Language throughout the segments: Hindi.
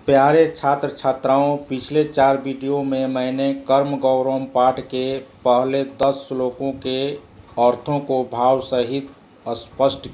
प्यारे छात्र छात्राओं, पिछले 4 वीडियो में मैंने कर्म गौरव पाठ के पहले 10 श्लोकों के अर्थों को भाव सहित स्पष्ट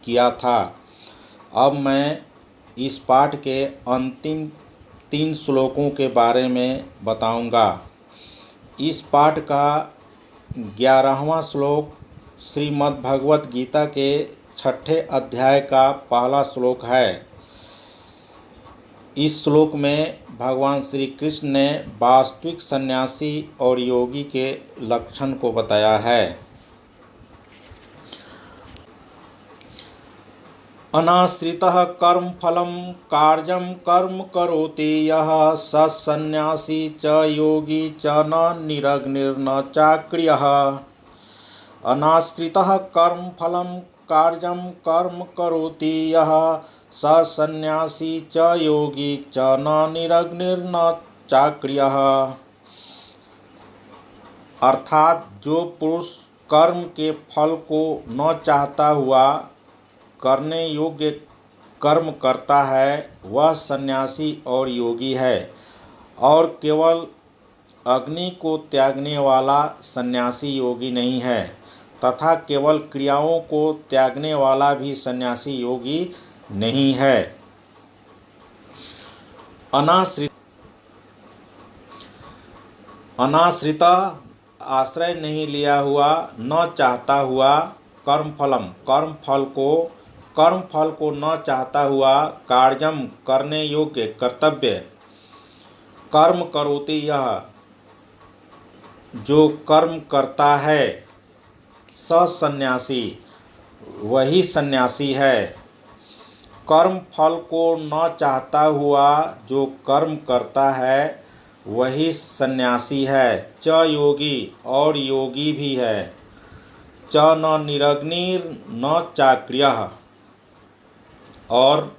किया था। अब मैं इस पाठ के अंतिम 3 श्लोकों के बारे में बताऊंगा। इस पाठ का 11वां श्लोक श्रीमद् भगवत गीता के 6ठे अध्याय का पहला श्लोक है। इस श्लोक में भगवान श्री कृष्ण ने वास्तविक सन्यासी और योगी के लक्षण को बताया है। अनाश्रितः कर्म फलम कार्यं कर्म करोति यः स सन्यासी च योगी च न निरग्निर्न चाक्रियः। अनाश्रितः कर्म फलम कार्यं कर्म करोति यः स सन्यासी च योगी च न निरग्निर्न चाक्रियः। अर्थात जो पुरुष कर्म के फल को न चाहता हुआ करने योग्य कर्म करता है वह सन्यासी और योगी है, और केवल अग्नि को त्यागने वाला सन्यासी योगी नहीं है, तथा केवल क्रियाओं को त्यागने वाला भी सन्यासी योगी नहीं है। अनाश्रित आश्रय नहीं लिया हुआ, न चाहता हुआ, कर्म फल को न चाहता हुआ, कार्यम करने योग्य कर्तव्य, कर्म करोति यह जो कर्म करता है, स सन्यासी वही सन्यासी है। कर्म फल को न चाहता हुआ जो कर्म करता है वही सन्यासी है। च योगी और योगी भी है। च न निरग्निर न चाक्रियः और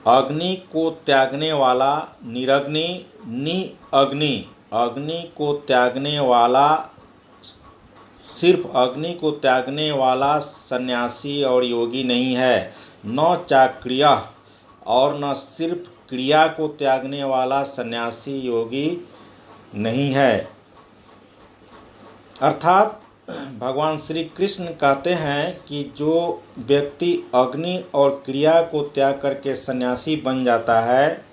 अग्नि को त्यागने वाला निरग्नि अग्नि को त्यागने वाला, सिर्फ अग्नि को त्यागने वाला सन्यासी और योगी नहीं है। न चाक्रियः और न सिर्फ क्रिया को त्यागने वाला सन्यासी योगी नहीं है। अर्थात भगवान श्री कृष्ण कहते हैं कि जो व्यक्ति अग्नि और क्रिया को त्याग करके सन्यासी बन जाता है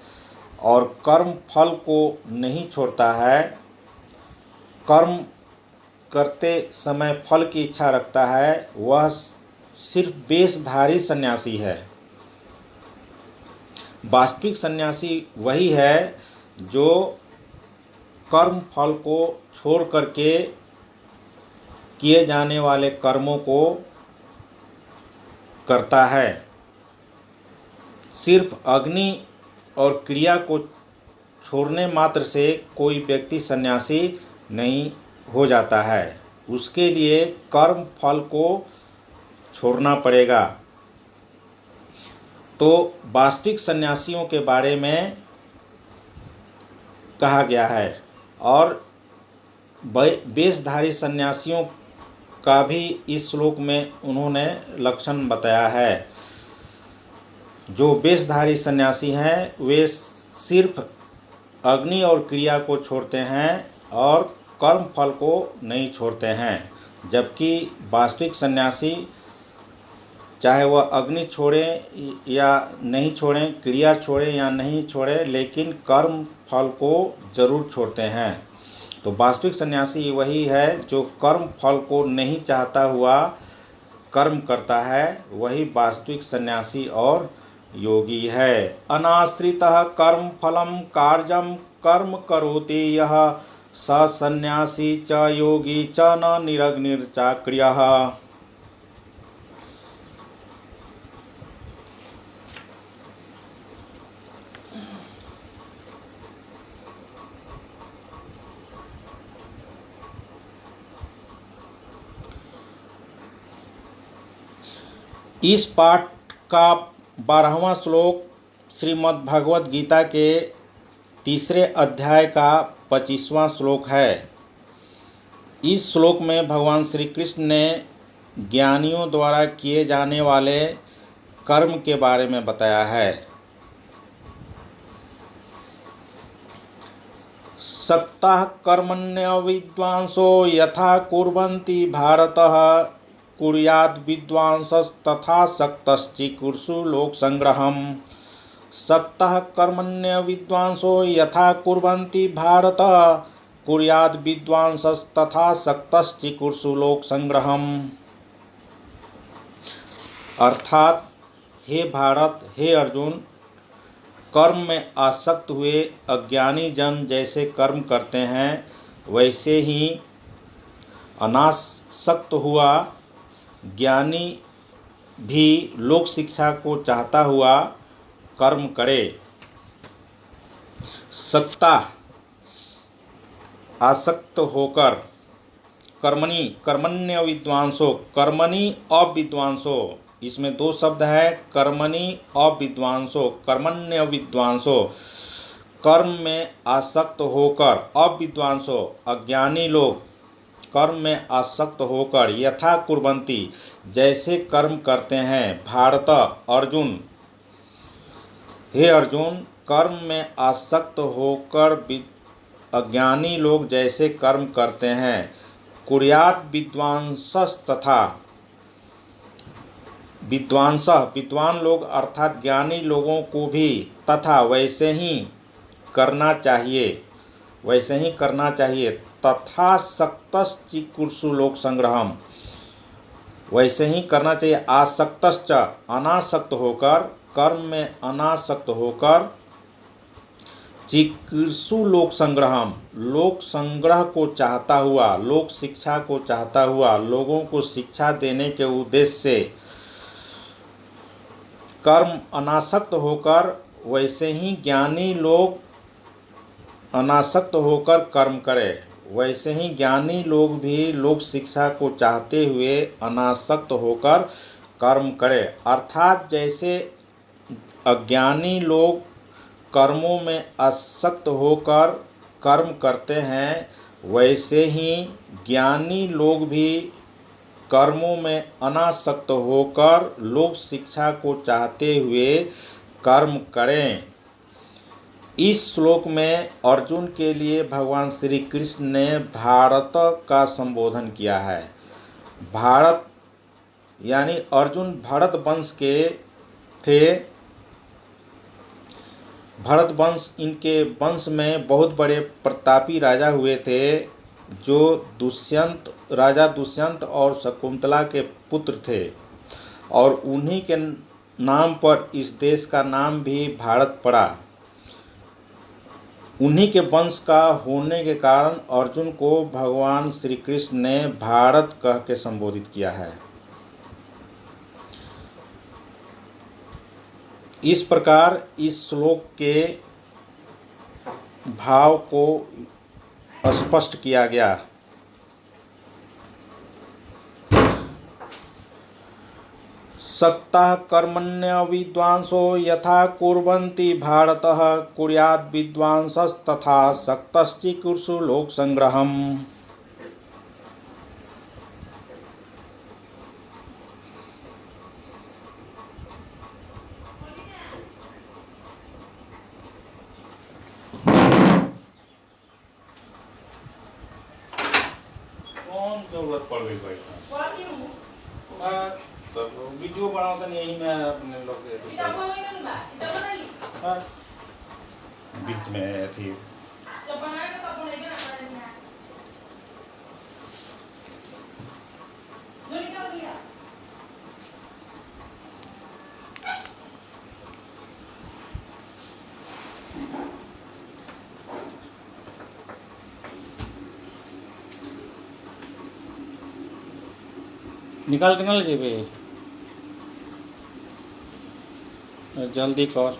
और कर्म फल को नहीं छोड़ता है, कर्म करते समय फल की इच्छा रखता है, वह सिर्फ वेशधारी सन्यासी है। वास्तविक सन्यासी वही है जो कर्म फल को छोड़ करके किए जाने वाले कर्मों को करता है। सिर्फ अग्नि और क्रिया को छोड़ने मात्र से कोई व्यक्ति सन्यासी नहीं हो जाता है, उसके लिए कर्म फल को छोड़ना पड़ेगा। तो वास्तविक सन्यासियों के बारे में कहा गया है, और वेशधारी सन्यासियों का भी इस श्लोक में उन्होंने लक्षण बताया है। जो वेशधारी सन्यासी हैं वे सिर्फ अग्नि और क्रिया को छोड़ते हैं और कर्म फल को नहीं छोड़ते हैं, जबकि वास्तविक सन्यासी चाहे वह अग्नि छोड़े या नहीं छोड़ें, क्रिया छोड़े या नहीं छोड़े, लेकिन कर्म फल को जरूर छोड़ते हैं। तो वास्तविक सन्यासी वही है जो कर्म फल को नहीं चाहता हुआ कर्म करता है, वही वास्तविक सन्यासी और योगी है। अनाश्रितः कर्म फलम कार्यं कर्म करोति यः स सन्यासी च योगी च न निरग्निर्चाक्रियः। इस पाठ का 12वां श्लोक श्रीमद् भगवत गीता के 3रे अध्याय का 25वां श्लोक है। इस श्लोक में भगवान श्री कृष्ण ने ज्ञानियों द्वारा किए जाने वाले कर्म के बारे में बताया है। सक्तः कर्मण्य विद्वांसो यथा कुर्वन्ति भारतः कुर्याद् विद्वांसस्तथा सक्तश्चिकीर्षु लोकसंग्रहम्। सक्तः कर्मण्य विद्वांसो यथा कुर्वन्ति भारतः कुर्याद् विद्वांसस्तथा सक्तश्चिकीर्षु लोकसंग्रहम्। अर्थात हे भारत, हे अर्जुन, कर्म में आसक्त हुए अज्ञानी जन जैसे कर्म करते हैं वैसे ही अनासक्त हुआ ज्ञानी भी लोक शिक्षा को चाहता हुआ कर्म करे। सक्ता आसक्त होकर, कर्मणि कर्मण्य विद्वांसो, कर्मणि अविद्वांसो, इसमें दो शब्द है, कर्मणि अविद्वांसो, कर्मण्य विद्वांसो, कर्म में आसक्त होकर, अविद्वांसो अज्ञानी लोग कर्म में आसक्त होकर, यथा कुर्वन्ति जैसे कर्म करते हैं, भारत अर्जुन, हे अर्जुन, कर्म में आसक्त होकर अज्ञानी लोग जैसे कर्म करते हैं, कुर्यात् विद्वांसस् तथा विद्वान लोग अर्थात ज्ञानी लोगों को भी तथा वैसे ही करना चाहिए, तथा सक्तश्चिकीर्षु लोक संग्रहम, वैसे ही करना चाहिए। आसक्तश्च अनासक्त होकर, कर्म में अनासक्त होकर, चिकीर्षु लोक संग्रहम, लोक संग्रह को चाहता हुआ, लोक शिक्षा को चाहता हुआ, लोगों को शिक्षा देने के उद्देश्य से कर्म अनासक्त होकर, वैसे ही ज्ञानी लोग अनासक्त होकर कर्म करें, वैसे ही ज्ञानी लोग भी लोक शिक्षा को चाहते हुए अनासक्त होकर कर्म करें। अर्थात जैसे अज्ञानी लोग कर्मों में आसक्त होकर कर्म करते हैं वैसे ही ज्ञानी लोग भी कर्मों में अनासक्त होकर लोक शिक्षा को चाहते हुए कर्म करें। इस श्लोक में अर्जुन के लिए भगवान श्री कृष्ण ने भारत का संबोधन किया है। भारत यानी अर्जुन भरत वंश के थे। भरत वंश, इनके वंश में बहुत बड़े प्रतापी राजा हुए थे जो राजा दुष्यंत और शकुंतला के पुत्र थे, और उन्हीं के नाम पर इस देश का नाम भी भारत पड़ा। उन्हीं के वंश का होने के कारण अर्जुन को भगवान श्री कृष्ण ने भारत कह के संबोधित किया है। इस प्रकार इस श्लोक के भाव को स्पष्ट किया गया। सक्तः कर्मण्य विद्वांसो यथा कुर्वन्ति भारतः कुर्याद् विद्वांसस्तथा सक्तश्चिकीर्षु लोक संग्रहम्। कौन जरूरत पड़ गई भाई? वीडियो बनाता नहीं, यही मैं अपने लोग बीच में थी। निकाल के ना ले जेबे, जल्दी कर।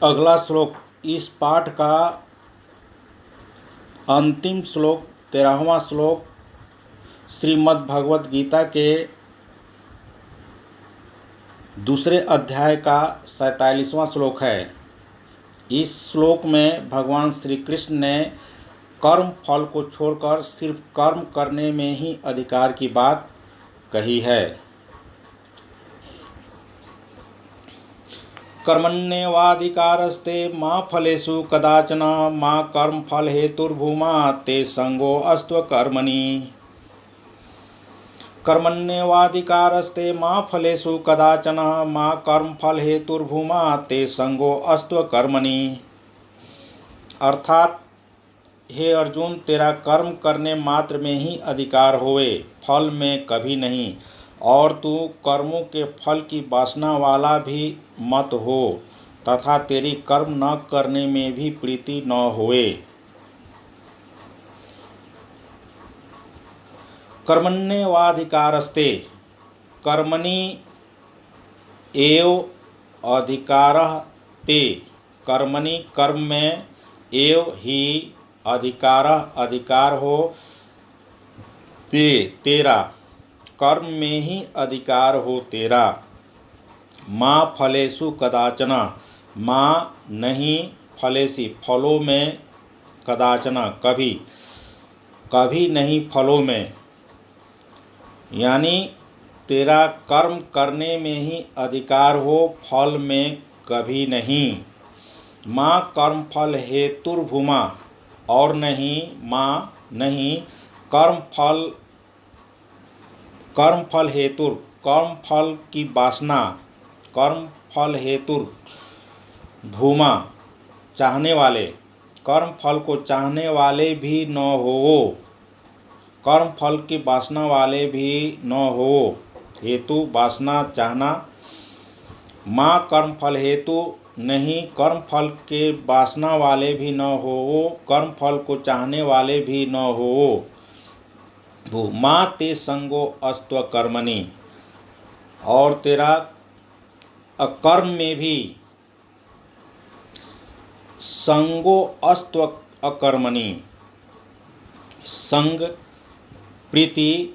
अगला श्लोक इस पाठ का अंतिम श्लोक 13वां श्लोक श्रीमद् भगवत गीता के दूसरे अध्याय का 47वां श्लोक है। इस श्लोक में भगवान श्री कृष्ण ने कर्म फल को छोड़कर सिर्फ कर्म करने में ही अधिकार की बात कही है। कर्मण्येवाधिकारस्ते मा फलेषु कदाचन मा कर्म फल हेतुर्भूमा ते संगो अस्त्व कर्मणि। कर्मण्येवाधिकारस्ते मा फलेषु कदाचन मा कर्म फल हेतुर्भूमा ते संगो अस्त्व कर्मणि। अर्थात हे अर्जुन, तेरा कर्म करने मात्र में ही अधिकार होवे, फल में कभी नहीं, और तू कर्मों के फल की वासना वाला भी मत हो तथा तेरी कर्म न करने में भी प्रीति न होवे। कर्मण्येवाधिकारस्ते, कर्मणि एव अधिकारः ते, कर्मणि कर्म में, एव ही अधिकारः अधिकार हो, ते तेरा कर्म में ही अधिकार हो तेरा। माँ फलेषु कदाचन, माँ नहीं, फलेषु फलों में, कदाचन कभी, कभी नहीं फलों में, यानी तेरा कर्म करने में ही अधिकार हो, फल में कभी नहीं। माँ कर्म फल हेतुर्भूमा, और नहीं, माँ नहीं, कर्म फल हेतुर, कर्म फल की वासना, कर्म फल हेतुर, भूमा चाहने वाले, कर्म फल को चाहने वाले भी न हो, कर्म फल की वासना वाले भी न हो, हेतु वासना चाहना। माँ कर्म फल हेतु नहीं, कर्म फल के वासना वाले भी न हो, कर्म फल को चाहने वाले भी न हो। माँ ते संगो अस्त्व कर्मणि, और तेरा अकर्म में भी, संगो अस्त्व अकर्मणि, संग प्रीति,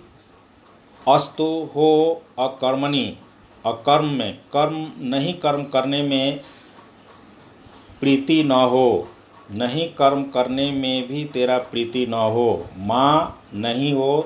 अस्तु हो अकर्मणि, अकर्म में, कर्म नहीं कर्म करने में प्रीति न हो, नहीं कर्म करने में भी तेरा प्रीति न हो। माँ नहीं हो